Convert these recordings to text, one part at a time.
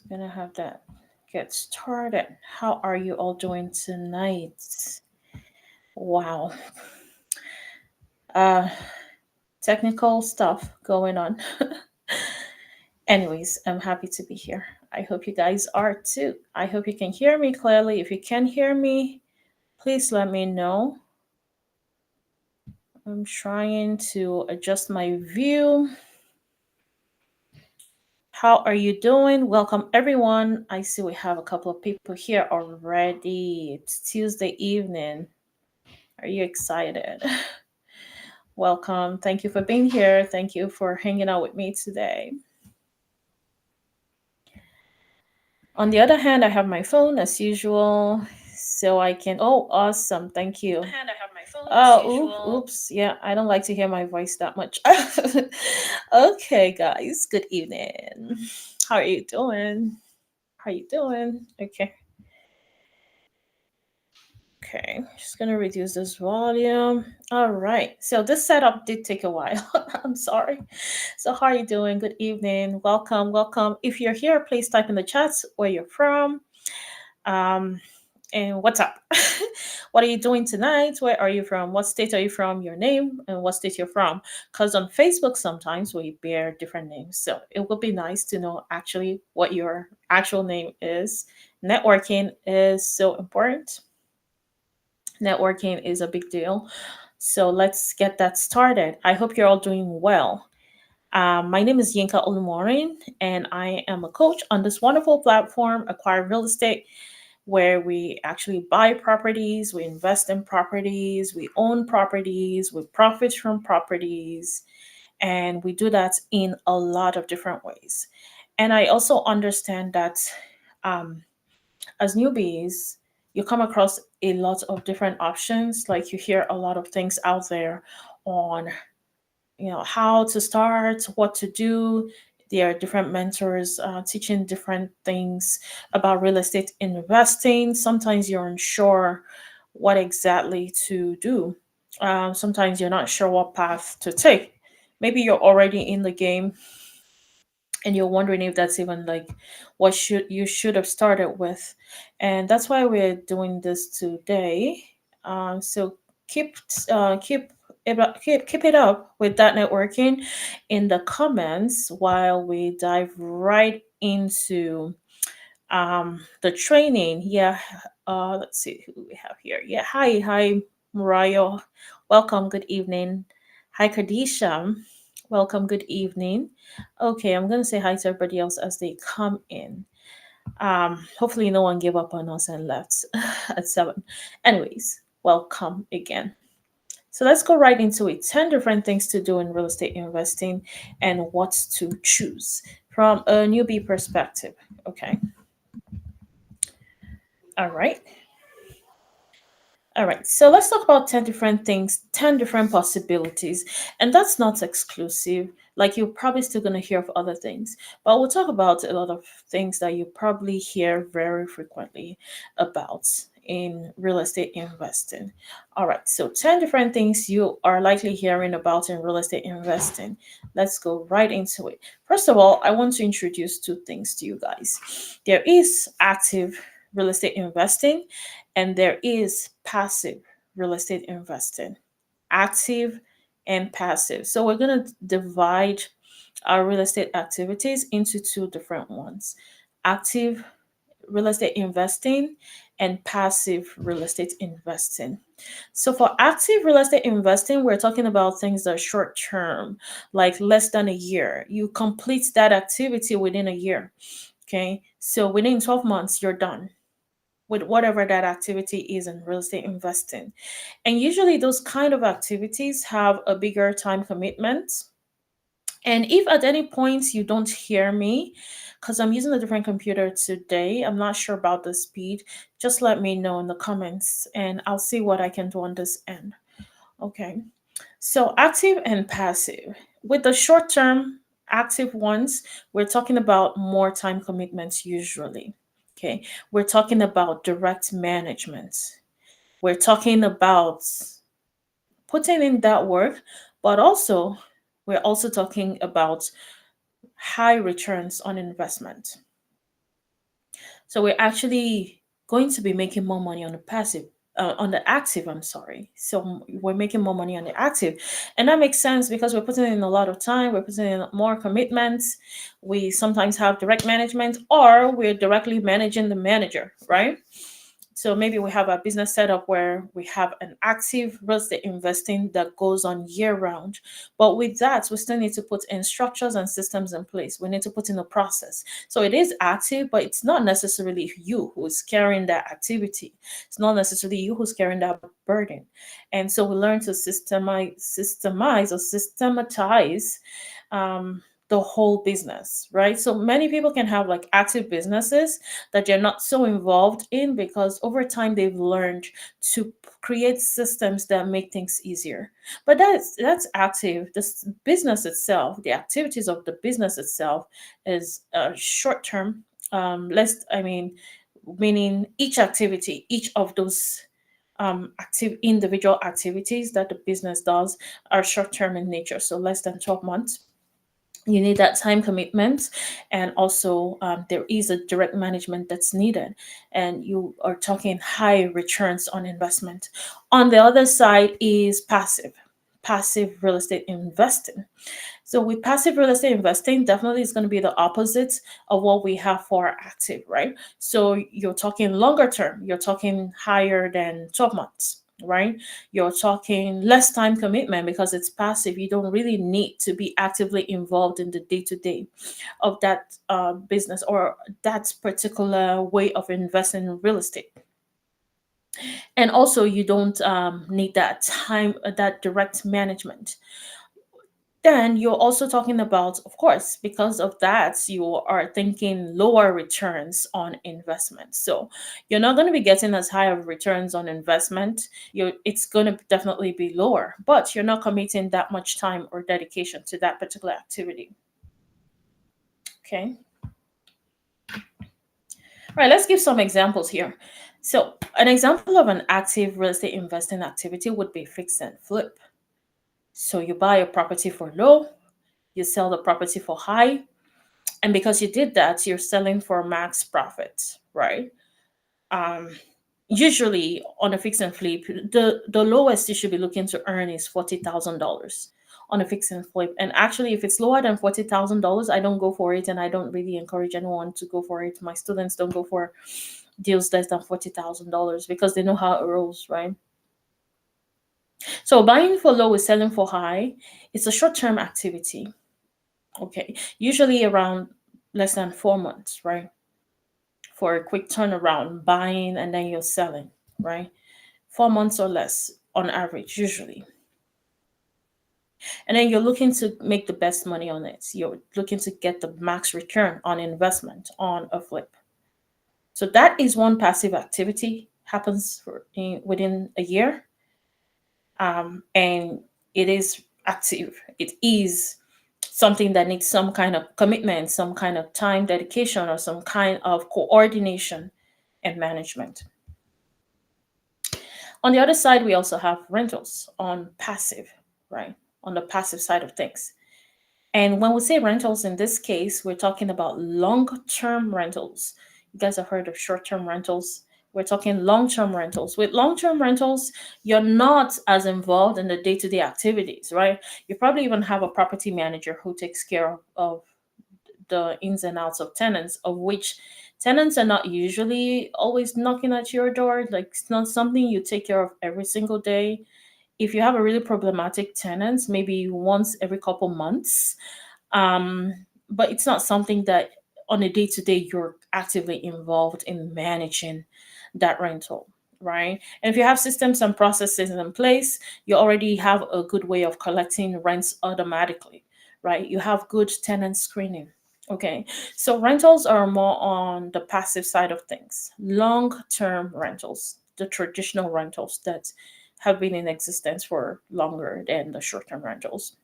Gonna have that get started. How are you all doing tonight? Wow. Uh Technical stuff going on. Anyways, I'm happy to be here. I hope you guys are too. I hope you can hear me clearly. If you can hear me, please let me know. I'm trying to adjust my view. How are you doing? Welcome, everyone. I see we have a couple of people here already. It's Tuesday evening. Are you excited? Welcome. Thank you for being here. Thank you for hanging out with me today. On the other hand, I have my phone as usual, so I can. Oh, awesome! Thank you. Oops. Yeah, I don't like to hear my voice that much. Okay, guys. Good evening. How are you doing? How you doing? Okay. Okay, just gonna reduce this volume. All right. So this setup did take a while. I'm sorry. So how are you doing? Good evening. Welcome, welcome. If you're here, please type in the chats where you're from. Um, and what's up? What are you doing tonight? Where are you from? What state are you from? Your name and what state you're from. Because on Facebook sometimes we bear different names, so it would be nice to know actually what your actual name is. Networking is so important. Networking is a big deal. So let's get that started. I hope you're all doing well. My name is Yinka Olumorin, and I am a coach on this wonderful platform, Acquire Real Estate, where we actually buy properties, we invest in properties, we own properties, we profit from properties, and we do that in a lot of different ways. And I also understand that um, as newbies, you come across a lot of different options. Like you hear a lot of things out there on, how to start, what to do. There are different mentors teaching different things about real estate investing. Sometimes you're unsure what exactly to do. Sometimes you're not sure what path to take. Maybe you're already in the game and you're wondering if that's even like what should have started with, and that's why we're doing this today. So keep keep it up with that networking in the comments while we dive right into the training. Yeah. Let's see who we have here. Yeah, hi Murayo. Welcome, good evening. Hi Kadisha. Welcome, good evening. Okay, I'm gonna say hi to everybody else as they come in. Hopefully no one gave up on us and left at 7. Anyways, welcome again. So let's go right into it. 10 different things to do in real estate investing and what to choose from a newbie perspective. Okay. All right. All right, so let's talk about 10 different things, 10 different possibilities. And that's not exclusive. Like you're probably still going to hear of other things, but we'll talk about a lot of things that you probably hear very frequently about in real estate investing. All right, so 10 different things you are likely hearing about in real estate investing. Let's go right into it. First of all, I want to introduce two things to you guys. There is active real estate investing and there is passive real estate investing, active and passive. So we're going to divide our real estate activities into two different ones: active real estate investing and passive real estate investing. So for active real estate investing, we're talking about things that are short term, like less than a year. You complete that activity within a year. Okay. So within 12 months, you're done with whatever that activity is in real estate investing. And usually those kind of activities have a bigger time commitment. And if at any point you don't hear me, because I'm using a different computer today, I'm not sure about the speed, just let me know in the comments and I'll see what I can do on this end. Okay. So active and passive. With the short term active ones, we're talking about more time commitments usually. Okay. We're talking about direct management. We're talking about putting in that work, but also we're also talking about high returns on investment. So we're actually going to be making more money on the passive, on the active. I'm sorry. So we're making more money on the active, and that makes sense because we're putting in a lot of time. We're putting in more commitments. We sometimes have direct management, or we're directly managing the manager, right? So maybe we have a business setup where we have an active real estate investing that goes on year round. But with that, we still need to put in structures and systems in place. We need to put in a process. So it is active, but it's not necessarily you who is carrying that activity. It's not necessarily you who's carrying that burden. And so we learn to systemize or systematize the whole business, right? So many people can have like active businesses that they're not so involved in because over time they've learned to create systems that make things easier. But that's active. This business itself, the activities of the business itself, is short term. Less, I mean, meaning each activity, each of those active individual activities that the business does are short term in nature, so less than 12 months. You need that time commitment, and also there is a direct management that's needed, and you are talking high returns on investment. On the other side is passive real estate investing. So with passive real estate investing, definitely is going to be the opposite of what we have for active, right? So you're talking longer term, you're talking higher than 12 months, right? You're talking less time commitment because it's passive. You don't really need to be actively involved in the day to day of that business or that particular way of investing in real estate. And also, you don't need that time, that direct management. Then you're also talking about, of course, because of that, you are thinking lower returns on investment. So you're not going to be getting as high of returns on investment. It's going to definitely be lower, but you're not committing that much time or dedication to that particular activity. Okay. All right, let's give some examples here. So an example of an active real estate investing activity would be fix and flip. So you buy a property for low, you sell the property for high, and because you did that, you're selling for max profit, right? um Usually on a fix and flip, the lowest you should be looking to earn is $40,000 on a fix and flip. And actually, if it's lower than $40,000, I don't go for it, and I don't really encourage anyone to go for it. My students don't go for deals less than $40,000 because they know how it rolls, right? So buying for low is selling for high. It's a short-term activity. Okay, usually around less than 4 months, right? For a quick turnaround, buying and then you're selling, right? 4 months or less on average, usually. And then you're looking to make the best money on it. You're looking to get the max return on investment on a flip. So that is one passive activity, happens within a year. And it is active. It is something that needs some kind of commitment, some kind of time dedication, or some kind of coordination and management. On the other side, we also have rentals on passive, right? On the passive side of things. And when we say rentals in this case, we're talking about long term rentals. You guys have heard of short term rentals. We're talking long term rentals. With long term rentals, you're not as involved in the day to day activities, right? You probably even have a property manager who takes care of the ins and outs of tenants, of which tenants are not usually always knocking at your door. Like, it's not something you take care of every single day. If you have a really problematic tenant, maybe once every couple months. But it's not something that on a day to day you're actively involved in managing that rental, right? And if you have systems and processes in place, you already have a good way of collecting rents automatically, right? You have good tenant screening. Okay, so rentals are more on the passive side of things. Long term rentals, the traditional rentals that have been in existence for longer than the short term rentals.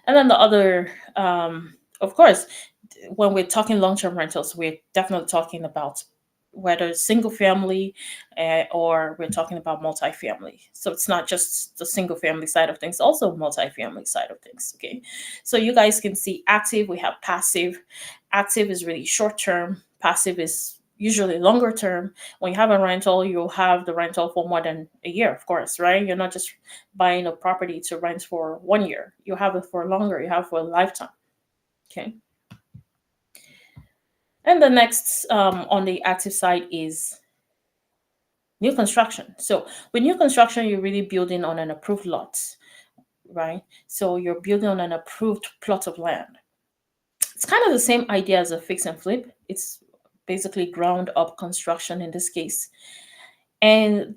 And then the other, of course, when we're talking long term rentals, we're definitely talking about whether it's single family or we're talking about multifamily. So it's not just the single family side of things, also multifamily side of things. Okay. So you guys can see active, we have passive. Active is really short term, passive is usually longer term. When you have a rental, you'll have the rental for more than a year, of course, right? You're not just buying a property to rent for 1 year. You have it for longer, you have it for a lifetime. Okay. And the next on the active side is new construction. So with new construction, you're really building on an approved lot, right? So you're building on an approved plot of land. It's kind of the same idea as a fix and flip. It's basically ground up construction in this case. And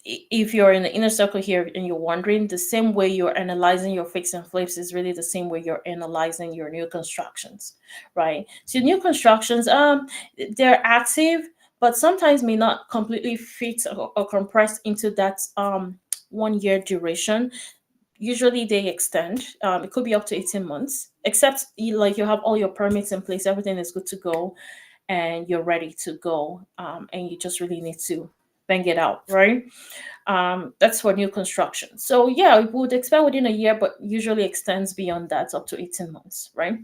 if you're in the inner circle here and you're wondering, the same way you're analyzing your fix and flips is really the same way you're analyzing your new constructions, right? So new constructions, they're active, but sometimes may not completely fit or compress into that 1 year duration. Usually they extend. It could be up to 18 months, except like you have all your permits in place, everything is good to go, and you're ready to go, and you just really need to bang it out, right? That's for new construction. So yeah, it would expand within a year, but usually extends beyond that up to 18 months, right?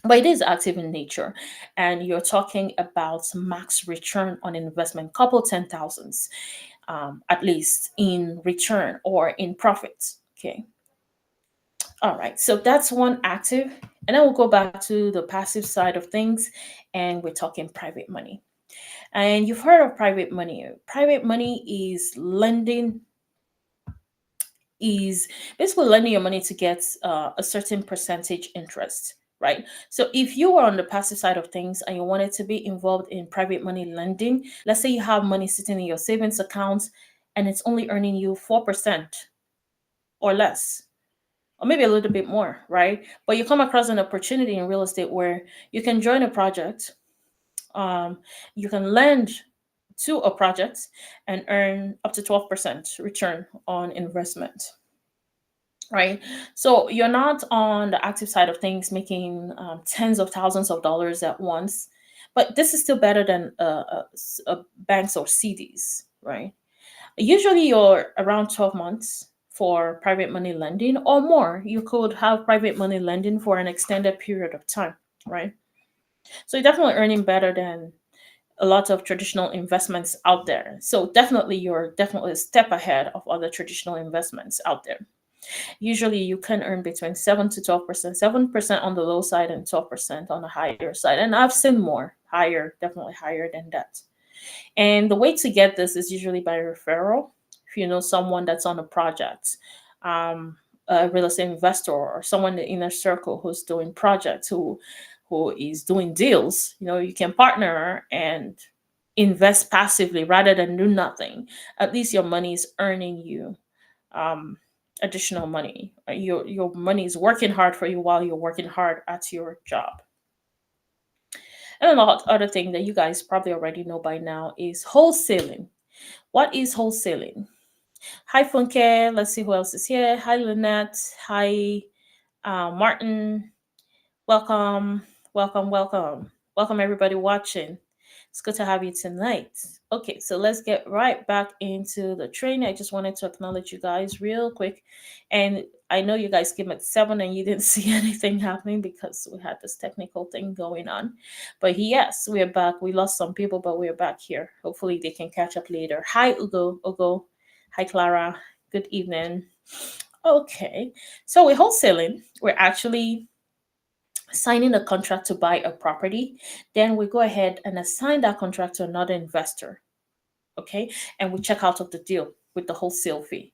But it is active in nature, and you're talking about max return on investment, couple 10,000s, at least in return or in profits. Okay. All right. So that's one active. And then we'll go back to the passive side of things, and we're talking private money. And you've heard of private money. Private money is basically lending your money to get a certain percentage interest, right? So if you were on the passive side of things and you wanted to be involved in private money lending, let's say you have money sitting in your savings account and it's only earning you 4% or less, or maybe a little bit more, right? But you come across an opportunity in real estate where you can join a project, um, you can lend to a project and earn up to 12% return on investment, right? So you're not on the active side of things making tens of thousands of dollars at once, but this is still better than banks or CDs, right? Usually you're around 12 months for private money lending or more. You could have private money lending for an extended period of time, right? So you're definitely earning better than a lot of traditional investments out there. So definitely you're definitely a step ahead of other traditional investments out there. Usually you can earn between 7 to 12%, 7% on the low side and 12% on the higher side. And I've seen more higher, definitely higher than that. And the way to get this is usually by referral. If you know someone that's on a project, a real estate investor or someone in the inner circle who's doing projects, who is doing deals, you can partner and invest passively rather than do nothing. At least your money is earning you um, additional money. Your money is working hard for you while you're working hard at your job. And a lot other thing that you guys probably already know by now is wholesaling. What is wholesaling? Hi Funke, let's see who else is here. Hi Lynette. Hi Martin. Welcome, welcome, welcome. Welcome everybody watching. It's good to have you tonight. Okay, so let's get right back into the training. I just wanted to acknowledge you guys real quick. And I know you guys came at 7 and you didn't see anything happening because we had this technical thing going on. But yes, we're back. We lost some people, but we're back here. Hopefully they can catch up later. Hi, Ugo. Ugo. Hi, Clara. Good evening. Okay, so we're wholesaling. We're actually signing a contract to buy a property. Then we go ahead and assign that contract to another investor. Okay, and we check out of the deal with the wholesale fee.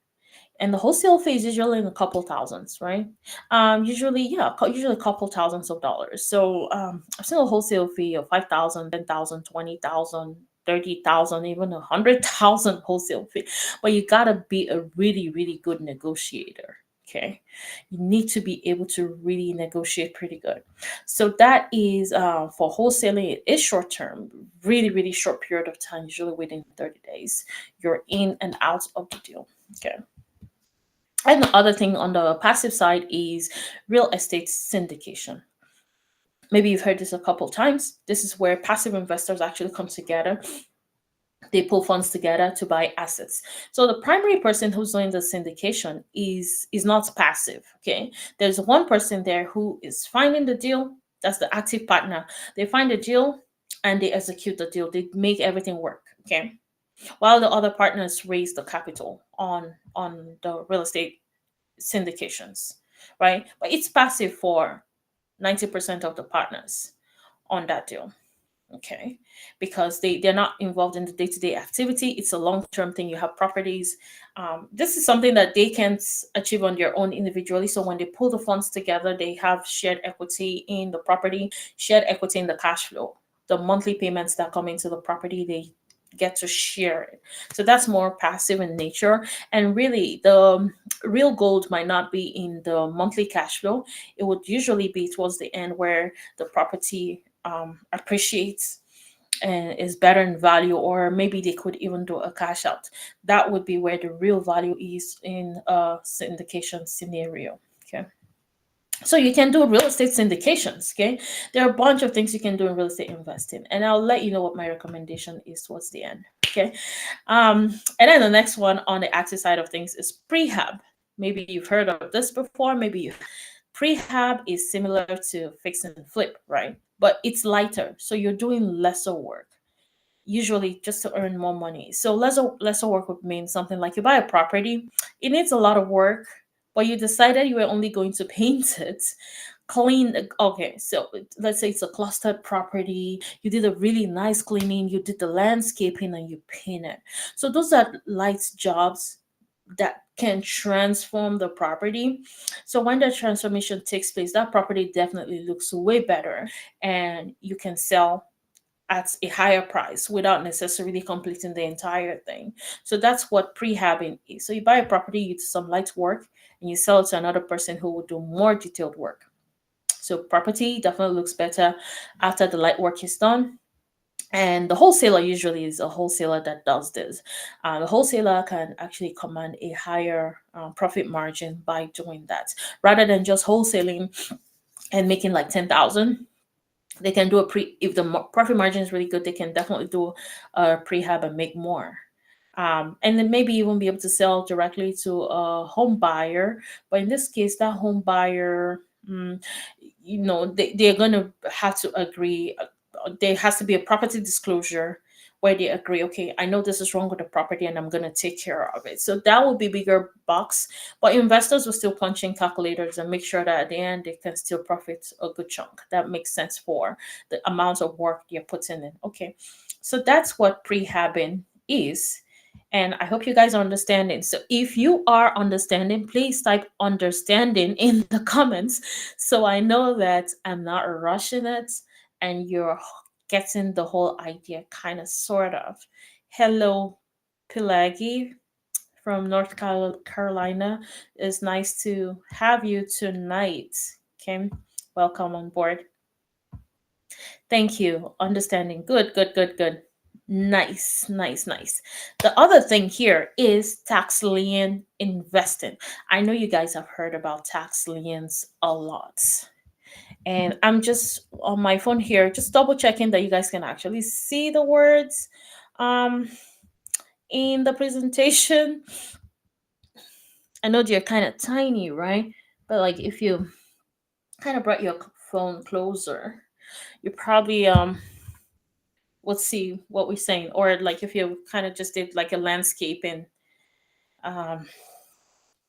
And the wholesale fee is usually in a couple thousands, right? Usually a couple thousands of dollars. So I've seen a wholesale fee of 5,000, 10,000, 20,000, 30,000, even 100,000 wholesale fee. But you gotta be a really, really good negotiator. Okay, you need to be able to really negotiate pretty good. So that is for wholesaling. It is short term, really, really short period of time. Usually within 30 days, you're in and out of the deal. Okay. And the other thing on the passive side is real estate syndication. Maybe you've heard this a couple times. This is where passive investors actually come together. They pull funds together to buy assets. So the primary person who's doing the syndication is not passive. Okay, there's one person there who is finding the deal. That's the active partner. They find the deal and they execute the deal. They make everything work. Okay, while the other partners raise the capital on the real estate syndications, right? But it's passive for 90% of the partners on that deal. Okay, because they're not involved in the day-to-day activity. It's a long-term thing. You have properties. This is something that they can't achieve on their own individually. So when they pull the funds together, they have shared equity in the property, shared equity in the cash flow, the monthly payments that come into the property. They get to share it. So that's more passive in nature. And really, the real gold might not be in the monthly cash flow. It would usually be towards the end where the property appreciates and is better in value, or maybe they could even do a cash out. That would be where the real value is in a syndication scenario. Okay. So you can do real estate syndications. Okay. There are a bunch of things you can do in real estate investing, and I'll let you know what my recommendation is towards the end. Okay. And then the next one on the active side of things is prehab. Maybe you've heard of this before. Maybe you Prehab is similar to fix and flip, right? But it's lighter, so you're doing lesser work, usually just to earn more money. So lesser work would mean something like you buy a property, it needs a lot of work, but you decided you were only going to paint it, clean. Okay, so let's say it's a clustered property. You did a really nice cleaning, you did the landscaping, and you painted. So those are light jobs that can transform the property. So when the transformation takes place, that property definitely looks way better, and you can sell at a higher price without necessarily completing the entire thing. So that's what prehabbing is. So you buy a property, you do some light work, and you sell it to another person who will do more detailed work. So property definitely looks better after the light work is done. And the wholesaler usually is a wholesaler that does this. The wholesaler can actually command a higher profit margin by doing that, rather than just wholesaling and making like 10,000. They can do a pre if the profit margin is really good. They can definitely do a prehab and make more. And then maybe even be able to sell directly to a home buyer. But in this case, that home buyer, they're going to have to agree. There has to be a property disclosure where they agree, okay, I know this is wrong with the property and I'm going to take care of it. So that will be bigger bucks, but investors will still punch in calculators and make sure that at the end they can still profit a good chunk. That makes sense for the amount of work you're putting in. Okay. So that's what prehabbing is. And I hope you guys are understanding. So if you are understanding, please type understanding in the comments so I know that I'm not rushing it and you're getting the whole idea, kind of, sort of. Hello, Pelagi from North Carolina. It's nice to have you tonight. Kim, welcome on board. Thank you. Understanding. Good, good, good, good. Nice, nice, nice. The other thing here is tax lien investing. I know you guys have heard about tax liens a lot. And I'm just on my phone here, just double checking that you guys can actually see the words um, in the presentation. I know they're kind of tiny, right? But like if you kind of brought your phone closer, you probably would see what we're saying. Or like if you kind of just did like a landscaping um,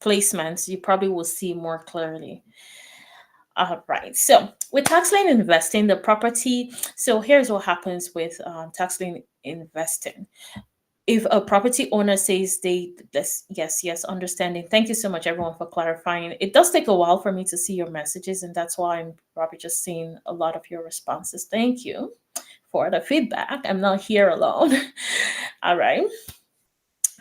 placements, you probably will see more clearly. All right. So with tax lien investing, the property. So here's what happens with tax lien investing. If a property owner says they this, yes, yes, understanding. Thank you so much, everyone, for clarifying. It does take a while for me to see your messages, and that's why I'm probably just seeing a lot of your responses. Thank you for the feedback. I'm not here alone. All right.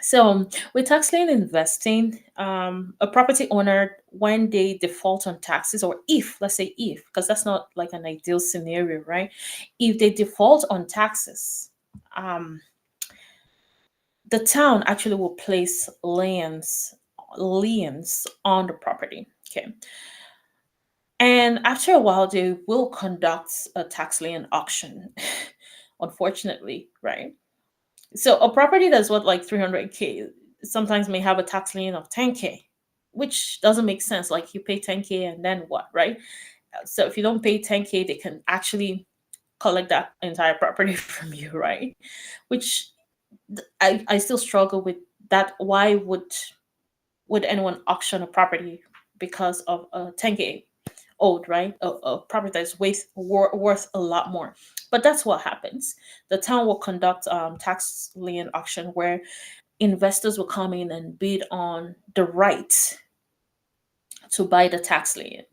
So with tax lien investing, a property owner, when they default on taxes, or if, let's say if, because that's not like an ideal scenario, right? If they default on taxes, um, the town actually will place liens on the property. Okay. And after a while, they will conduct a tax lien auction, unfortunately, right? So a property that's worth like 300K sometimes may have a tax lien of 10K, which doesn't make sense. Like you pay 10K and then what, right? So if you don't pay 10K, they can actually collect that entire property from you, right? Which I still struggle with that. Why would anyone auction a property because of a 10K old, right? A property that's worth a lot more. But that's what happens. The town will conduct tax lien auction where investors will come in and bid on the right to buy the tax lien.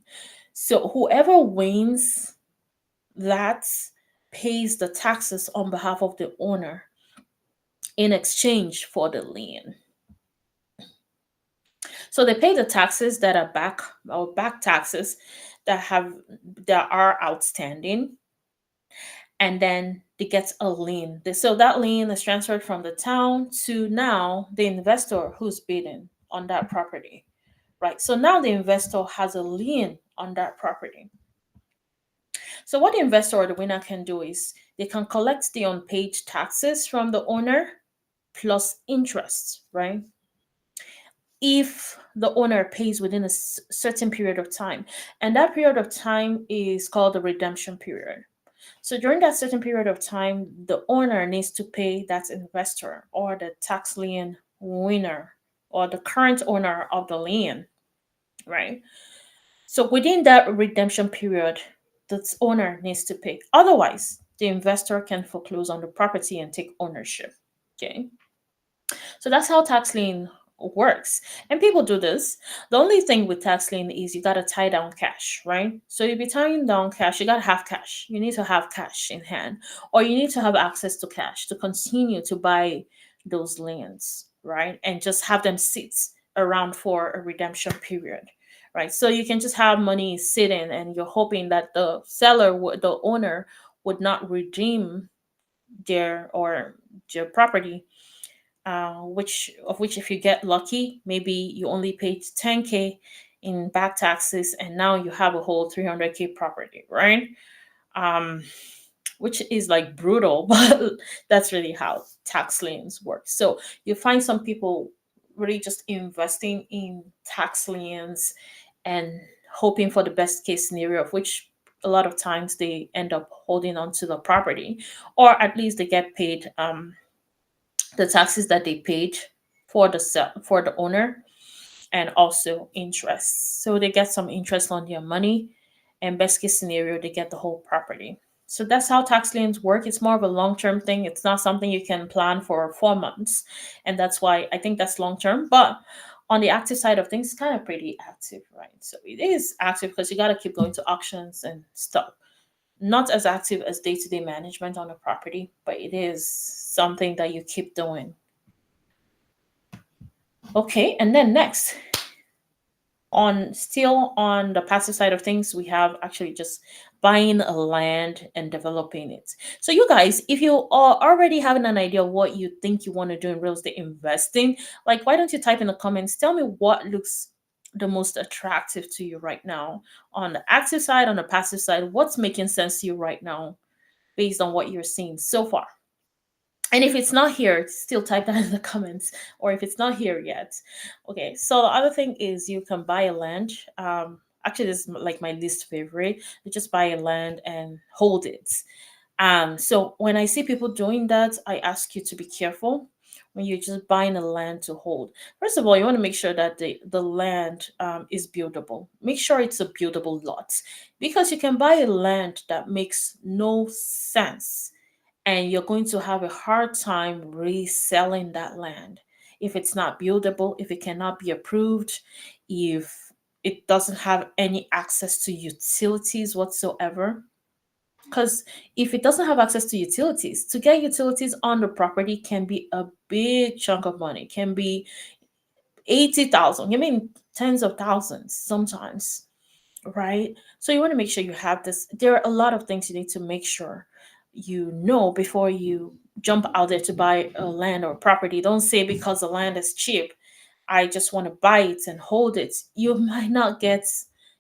So whoever wins that pays the taxes on behalf of the owner in exchange for the lien. So they pay the taxes that are back or back taxes that have that are outstanding, and then they get a lien. So that lien is transferred from the town to now the investor who's bidding on that property, right? So now the investor has a lien on that property. So what the investor or the winner can do is they can collect the unpaid taxes from the owner plus interest, right? If the owner pays within a certain period of time. And that period of time is called the redemption period. So during that certain period of time, the owner needs to pay that investor or the tax lien winner or the current owner of the lien, right? So within that redemption period, the owner needs to pay. Otherwise, the investor can foreclose on the property and take ownership. Okay. So that's how tax lien works. And people do this. The only thing with tax lien is you got to tie down cash, right? So you'll be tying down cash. You got to have cash. You need to have cash in hand, or you need to have access to cash to continue to buy those liens, right? And just have them sit around for a redemption period. Right. So you can just have money sitting and you're hoping that the seller would, the owner would not redeem their property, which if you get lucky, maybe you only paid 10K in back taxes and now you have a whole 300K property, right? Um, which is like brutal, but that's really how tax liens work. So you find some people really just investing in tax liens and hoping for the best case scenario, of which a lot of times they end up holding on to the property, or at least they get paid the taxes that they paid for for the owner, and also interest. So they get some interest on their money, and best case scenario, they get the whole property. So that's how tax liens work. It's more of a long term thing. It's not something you can plan for 4 months, and that's why I think that's long term. But on the active side of things, it's kind of pretty active, right? So it is active because you got to keep going to auctions and stuff. Not as active as day to day management on a property, but it is something that you keep doing. Okay, and then next, on still on the passive side of things, we have actually just buying a land and developing it. So you guys, if you are already having an idea of what you think you want to do in real estate investing, like why don't you type in the comments, tell me what looks the most attractive to you right now on the active side, on the passive side, what's making sense to you right now based on what you're seeing so far. And if it's not here, still type that in the comments, or if it's not here yet. Okay, so the other thing is you can buy a land. Actually, this is like my least favorite. You just buy a land and hold it. So when I see people doing that, I ask you to be careful when you're just buying a land to hold. First of all, you want to make sure that the land is buildable. Make sure it's a buildable lot, because you can buy a land that makes no sense, and you're going to have a hard time reselling that land if it's not buildable, if it cannot be approved, if it doesn't have any access to utilities whatsoever. Because if it doesn't have access to utilities, to get utilities on the property can be a big chunk of money, can be 80,000, I mean tens of thousands sometimes, right? So you want to make sure you have this. There are a lot of things you need to make sure you know before you jump out there to buy a land or property. Don't say because the land is cheap, I just want to buy it and hold it. You might not get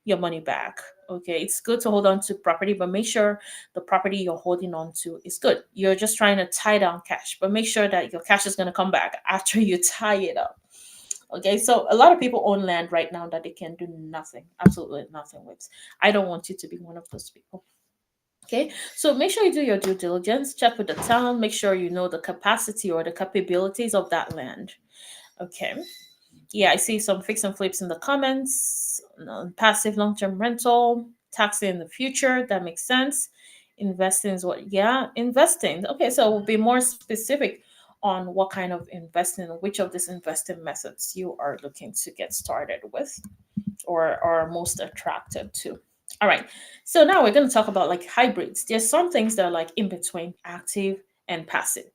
your money back, Okay, it's good to hold on to property, but make sure the property you're holding on to is good. You're just trying to tie down cash, but make sure that your cash is going to come back after you tie it up. Okay, so a lot of people own land right now that they can do nothing, absolutely nothing with. I don't want you to be one of those people. Okay, so make sure you do your due diligence, check with the town, make sure you know the capacity or the capabilities of that land. Okay, yeah, I see some fix and flips in the comments. Passive long term rental, taxing in the future, that makes sense. Investing is what, yeah, investing. Okay, so we'll be more specific on what kind of investing, which of these investing methods you are looking to get started with or are most attracted to. All right. So now we're going to talk about like hybrids. There's some things that are like in between active and passive.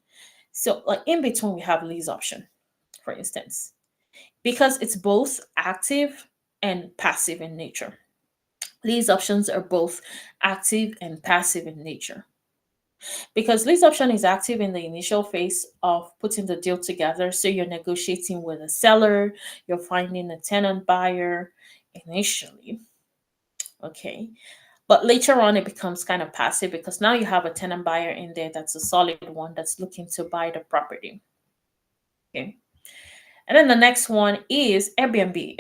So like in between we have lease option, for instance, because it's both active and passive in nature. Lease options are both active and passive in nature. Because lease option is active in the initial phase of putting the deal together. So you're negotiating with a seller, you're finding a tenant buyer initially. Okay. But later on, it becomes kind of passive because now you have a tenant buyer in there that's a solid one that's looking to buy the property. Okay. And then the next one is Airbnb.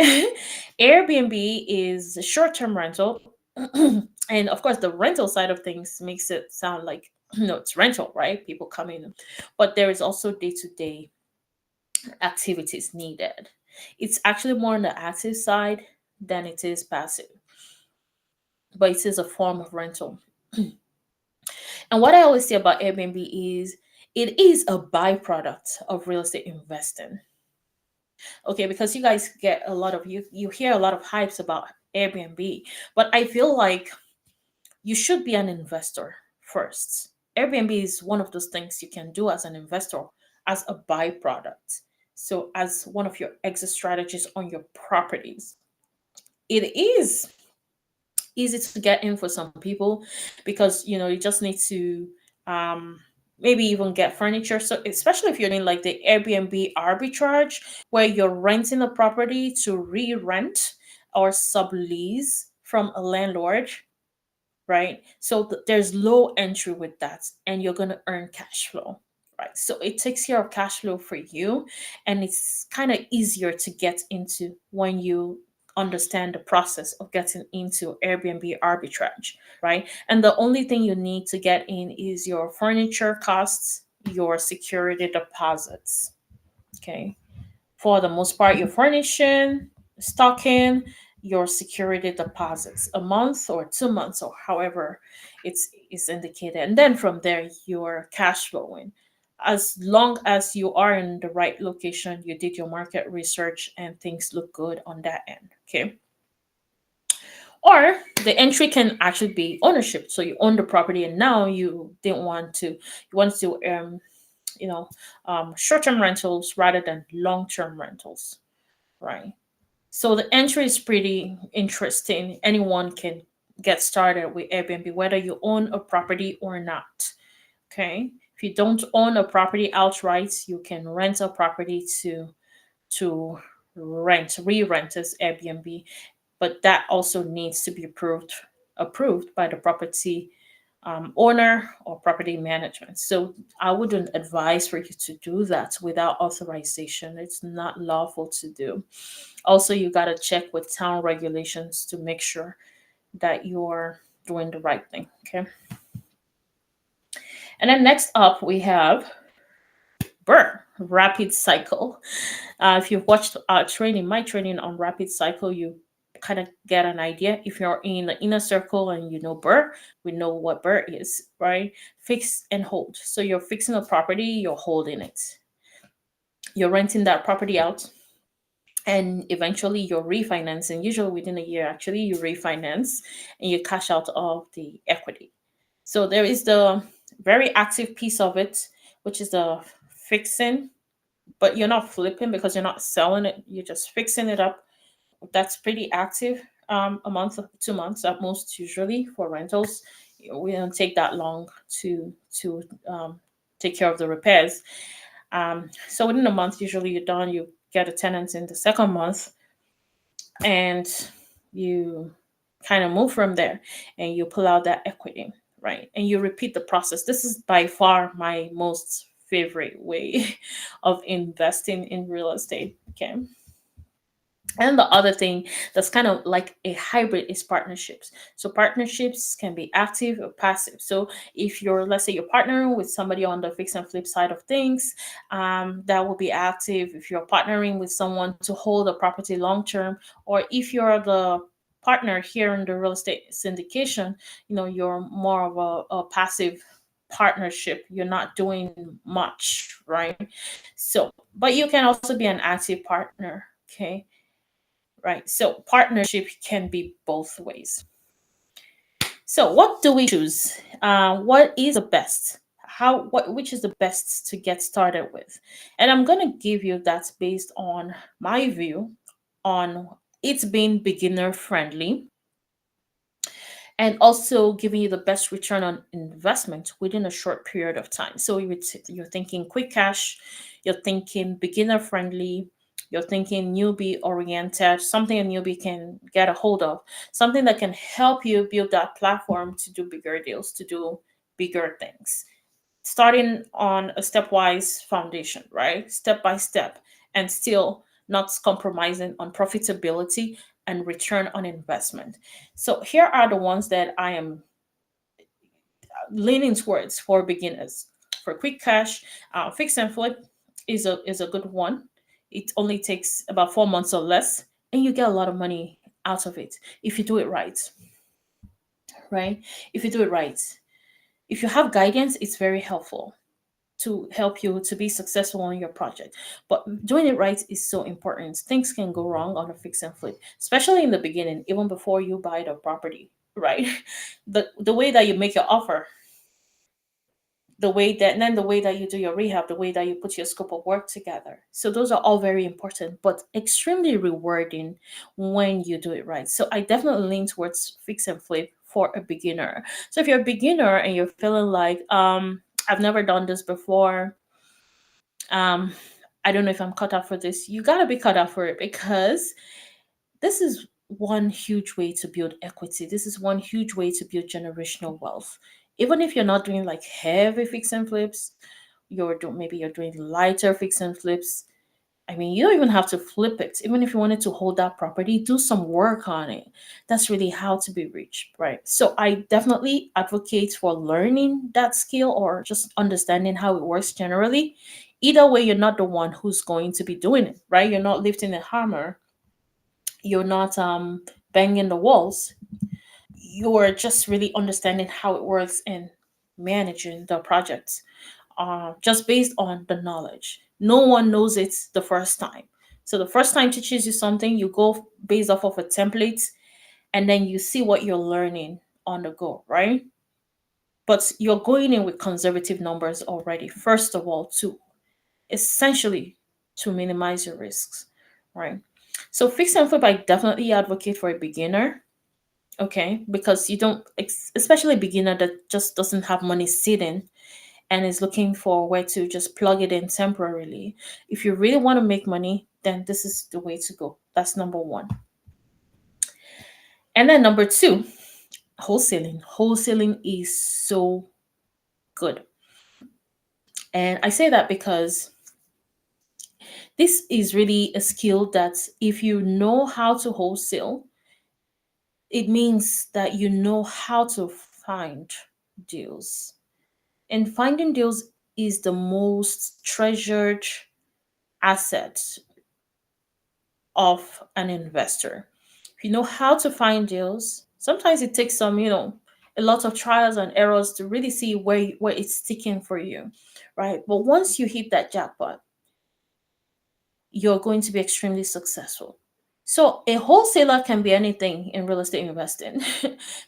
Airbnb is a short term rental. And of course, the rental side of things makes it sound like, it's rental, right? People come in. But there is also day to day activities needed. It's actually more on the active side than it is passive, but it is a form of rental. And what I always say about Airbnb is it is a byproduct of real estate investing. Okay, because you guys get a lot of you hear a lot of hypes about Airbnb, but I feel like you should be an investor first. Airbnb is one of those things you can do as an investor as a byproduct. So as one of your exit strategies on your properties. It is easy to get in for some people because you just need to um maybe even get furniture. So especially if you're doing like the Airbnb arbitrage where you're renting a property to re-rent or sublease from a landlord, right? So there's low entry with that, and you're going to earn cash flow, right? So it takes care of cash flow for you, and it's kind of easier to get into when you understand the process of getting into Airbnb arbitrage, right? And the only thing you need to get in is your furniture costs, your security deposits, okay? For the most part, your furnishing, stocking, your security deposits, a month or 2 months or however it's indicated. And then from there, your cash flowing. As long as you are in the right location, you did your market research and things look good on that end. Okay. Or the entry can actually be ownership. So you own the property and now you want to you know short-term rentals rather than long-term rentals, right? So the entry is pretty interesting. Anyone can get started with Airbnb, whether you own a property or not. Okay. If you don't own a property outright, you can rent a property to re-rent as Airbnb, but that also needs to be approved by the property owner or property management. So I wouldn't advise for you to do that without authorization. It's not lawful to do. Also, you got to check with town regulations to make sure that you're doing the right thing. Okay. And then next up, we have BRRRR, Rapid Cycle. If you've watched our training, my training on Rapid Cycle, you kind of get an idea. If you're in the inner circle and you know BRRRR, we know what BRRRR is, right? Fix and hold. So you're fixing a property, you're holding it. You're renting that property out, and eventually you're refinancing. Usually within a year, actually, you refinance and you cash out of the equity. So there is the very active piece of it, which is the fixing, but you're not flipping because you're not selling it. You're just fixing it up. That's pretty active. A month, 2 months at most, usually for rentals. We don't take that long to take care of the repairs. So within a month, usually you're done. You get a tenant in the second month, and you kind of move from there and you pull out that equity, right? And you repeat the process. This is by far my most favorite way of investing in real estate. Okay. And the other thing that's kind of like a hybrid is partnerships. So partnerships can be active or passive. So if you're, let's say, you're partnering with somebody on the fix and flip side of things, that will be active. If you're partnering with someone to hold a property long term, or if you're the partner here in the real estate syndication, you're more of a passive partnership. You're not doing much, right? So, but you can also be an active partner. Okay, right? So partnership can be both ways. So what do we choose? What is the best? Which is the best to get started with? And I'm gonna give you that based on my view on it's being beginner friendly and also giving you the best return on investment within a short period of time. So you're thinking quick cash, you're thinking beginner friendly, you're thinking newbie oriented, something a newbie can get a hold of, something that can help you build that platform to do bigger deals, to do bigger things. Starting on a stepwise foundation, right? Step by step, and still not compromising on profitability and return on investment. So here are the ones that I am leaning towards for beginners. For quick cash, fix and flip is a good one. It only takes about 4 months or less, and you get a lot of money out of it if you do it right. Right? If you do it right, if you have guidance, it's very helpful to help you to be successful on your project. But doing it right is so important. Things can go wrong on a fix and flip, especially in the beginning, even before you buy the property, right? The way that you make your offer, the way that you do your rehab, the way that you put your scope of work together. So those are all very important, but extremely rewarding when you do it right. So I definitely lean towards fix and flip for a beginner. So if you're a beginner and you're feeling like I've never done this before, um I don't know if I'm cut out for this, you got to be cut out for it, because this is one huge way to build equity. This is one huge way to build generational wealth. Even if you're not doing like heavy fix and flips, maybe you're doing lighter fix and flips. I mean, you don't even have to flip it. Even if you wanted to hold that property, do some work on it. That's really how to be rich, right? So I definitely advocate for learning that skill or just understanding how it works generally. Either way, you're not the one who's going to be doing it, right? You're not lifting a hammer. You're not banging the walls. You're just really understanding how it works and managing the project, just based on the knowledge. No one knows it the first time. So the first time teaches you something, you go based off of a template, and then you see what you're learning on the go, right? But you're going in with conservative numbers already, first of all, to essentially to minimize your risks, right? So fix and flip, I definitely advocate for a beginner, okay, because you don't, especially a beginner that just doesn't have money sitting and is looking for where to just plug it in temporarily. If you really want to make money, then this is the way to go. That's number one. And then number two, wholesaling. Wholesaling is so good. And I say that because this is really a skill that if you know how to wholesale, it means that you know how to find deals. And finding deals is the most treasured asset of an investor. If you know how to find deals, sometimes it takes a lot of trials and errors to really see where it's sticking for you, right? But once you hit that jackpot, you're going to be extremely successful. So a wholesaler can be anything in real estate investing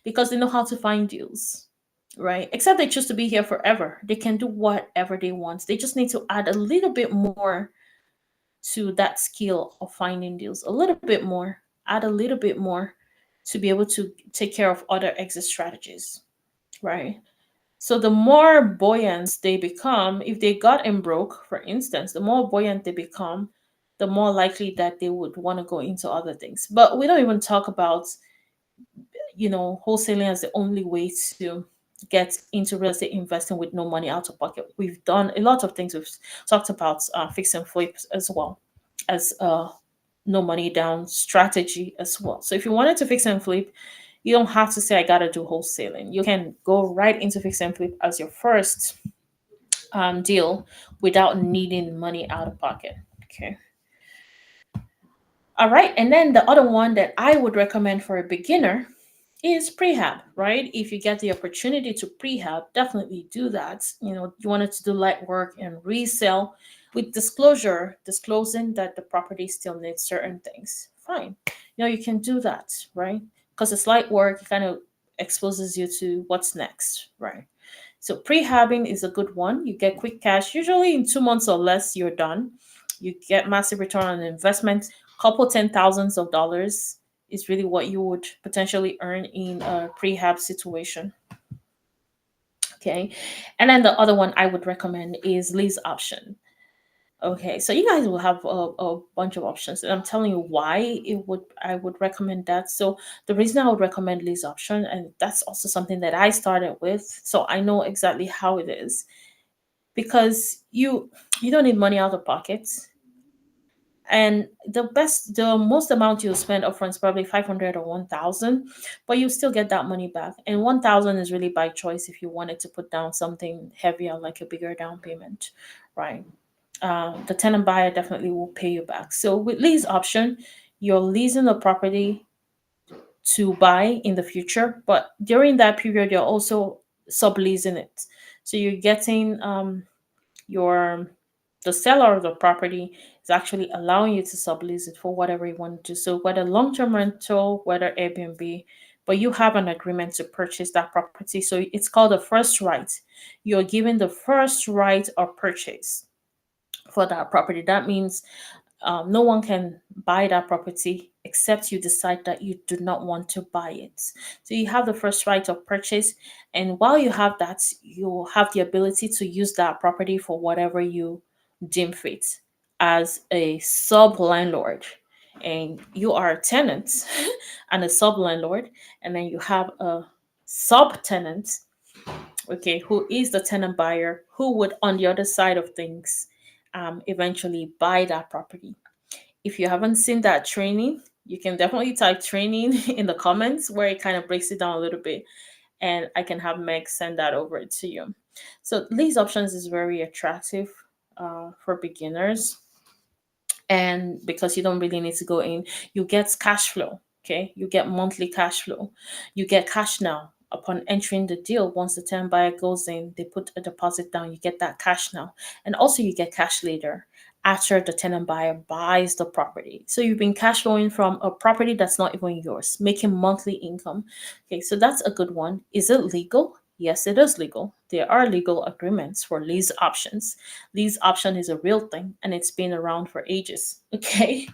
because they know how to find deals, right? Except they choose to be here forever. They can do whatever they want. They just need to add a little bit more to that skill of finding deals, a little bit more, add a little bit more to be able to take care of other exit strategies, right? So the more buoyant they become, if they got in broke, for instance, the more buoyant they become, the more likely that they would want to go into other things. But we don't even talk about, wholesaling as the only way to get into real estate investing with no money out of pocket. We've done a lot of things. We've talked about fix and flips as well as no money down strategy as well. So if you wanted to fix and flip, you don't have to say I gotta do wholesaling. You can go right into fix and flip as your first deal without needing money out of pocket. Okay. All right. And then the other one that I would recommend for a beginner is prehab, right? If you get the opportunity to prehab, definitely do that. You wanted to do light work and resell with disclosing that the property still needs certain things. Fine. You can do that, right? Because it's light work, it kind of exposes you to what's next, right? So prehabbing is a good one. You get quick cash. Usually in 2 months or less, you're done. You get massive return on investment. Couple ten thousands of dollars is really what you would potentially earn in a prehab situation. Okay. And then the other one I would recommend is lease option. Okay, so you guys will have a bunch of options, and I'm telling you why I would recommend that. So the reason I would recommend lease option, and that's also something that I started with, so I know exactly how it is, because you don't need money out of pocket, and the most amount you'll spend upfront is probably 500 or 1,000, but you still get that money back. And 1,000 is really by choice if you wanted to put down something heavier, like a bigger down payment, right? The tenant buyer definitely will pay you back. So with lease option, you're leasing the property to buy in the future, but during that period, you're also subleasing it. So you're getting your the seller of the property is actually allowing you to sublease it for whatever you want to do. So whether long-term rental, whether Airbnb, but you have an agreement to purchase that property. So it's called a first right. You're given the first right of purchase for that property. That means no one can buy that property except you decide that you do not want to buy it. So you have the first right of purchase, and while you have that, you have the ability to use that property for whatever you deem fit as a sub landlord. And you are a tenant and a sub landlord, and then you have a sub tenant, okay, who is the tenant buyer who would, on the other side of things, eventually buy that property. If you haven't seen that training, you can definitely type training in the comments where it kind of breaks it down a little bit, and I can have Meg send that over to you. So lease options is very attractive for beginners, and because you don't really need to go in, you get cash flow. Okay, you get monthly cash flow. You get cash now upon entering the deal. Once the tenant buyer goes in, they put a deposit down, you get that cash now, and also you get cash later after the tenant buyer buys the property. So you've been cash flowing from a property that's not even yours, making monthly income. Okay, so that's a good one. Is it legal? Yes, it is legal. There are legal agreements for lease options. Lease option is a real thing, and it's been around for ages. Okay.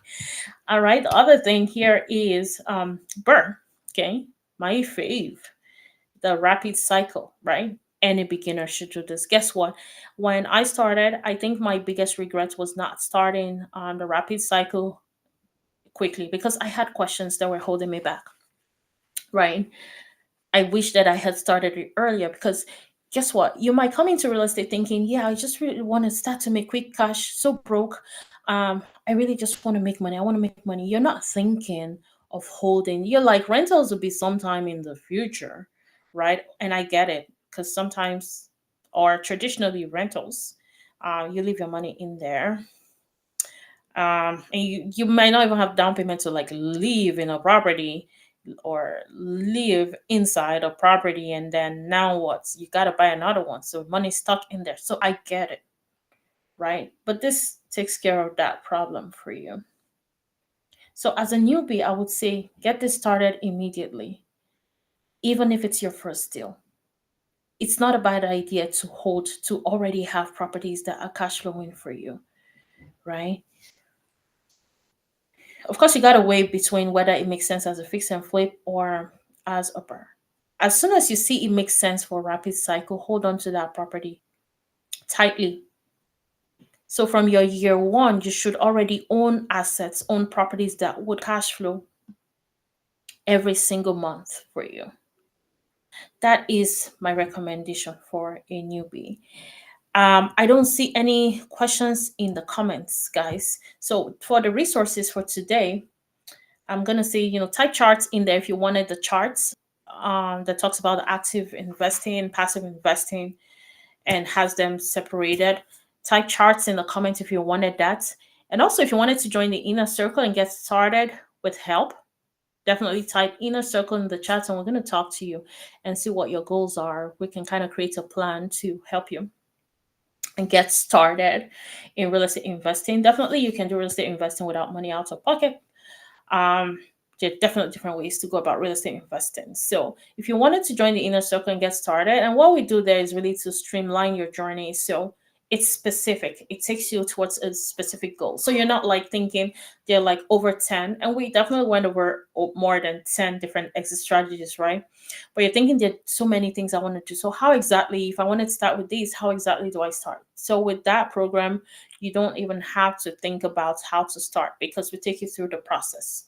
All right. The other thing here is burn. Okay. My fave, the rapid cycle, right? Any beginner should do this. Guess what? When I started, I think my biggest regret was not starting on the rapid cycle quickly, because I had questions that were holding me back, right? I wish that I had started it earlier, because guess what? You might come into real estate thinking, yeah, I just really want to start to make quick cash, so broke. I really just want to make money. I want to make money. You're not thinking of holding. You're like, rentals will be sometime in the future, right? And I get it, because sometimes, or traditionally rentals, you leave your money in there. And you might not even have down payment to like live in a property or live inside a property, and then now what, you got to buy another one, so money's stuck in there. So I get it, right? But this takes care of that problem for you. So as a newbie, I would say get this started immediately, even if it's your first deal. It's not a bad idea to hold, to already have properties that are cash flowing for you, right? Of course, you got to weigh between whether it makes sense as a fix and flip or as a burr. As soon as you see it makes sense for rapid cycle, hold on to that property tightly. So from your year one, you should already own assets, own properties that would cash flow. every single month for you. That is my recommendation for a newbie. I don't see any questions in the comments, guys. So for the resources for today, I'm gonna say, type charts in there if you wanted the charts that talks about active investing, passive investing, and has them separated. Type charts in the comments if you wanted that. And also, if you wanted to join the inner circle and get started with help, definitely type inner circle in the chat and we're going to talk to you and see what your goals are. We can kind of create a plan to help you and get started in real estate investing. Definitely, you can do real estate investing without money out of pocket. Um, there are definitely different ways to go about real estate investing. So, if you wanted to join the inner circle and get started, and what we do there is really to streamline your journey. So, it's specific, it takes you towards a specific goal. So, you're not like thinking they're like over 10, and we definitely went over more than 10 different exit strategies, right? But you're thinking there are so many things I want to do. So, how exactly, if I want to start with these, how exactly do I start? So, with that program, you don't even have to think about how to start because we take you through the process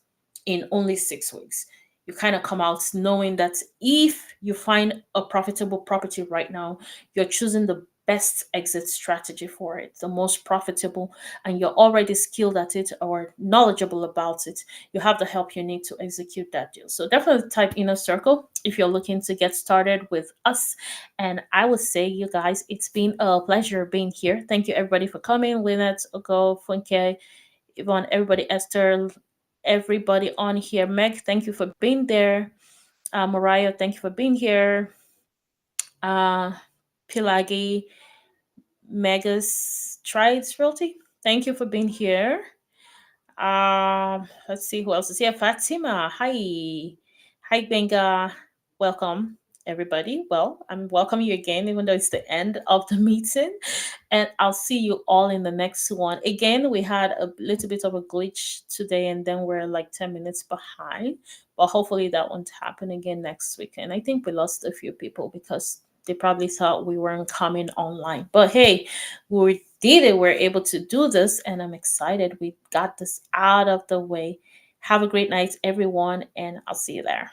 in only 6 weeks. You kind of come out knowing that if you find a profitable property right now, you're choosing the best exit strategy for it, the most profitable, and you're already skilled at it or knowledgeable about it. You have the help you need to execute that deal. So definitely type inner circle if you're looking to get started with us. And I would say, you guys, it's been a pleasure being here. Thank you everybody for coming. Lynette, Ogo, Funke, Yvonne, everybody, Esther, everybody on here. Meg, thank you for being there. Mariah, thank you for being here. Uh, Pilagi, Megas, Trides Realty, thank you for being here. Let's see who else is here. Fatima, hi. Hi, Benga. Welcome, everybody. Well, I'm welcoming you again, even though it's the end of the meeting. And I'll see you all in the next one. Again, we had a little bit of a glitch today, and then we're like 10 minutes behind. But hopefully that won't happen again next week. And I think we lost a few people because they probably thought we weren't coming online. But hey, we did it. We're able to do this, and I'm excited. We got this out of the way. Have a great night, everyone, and I'll see you there.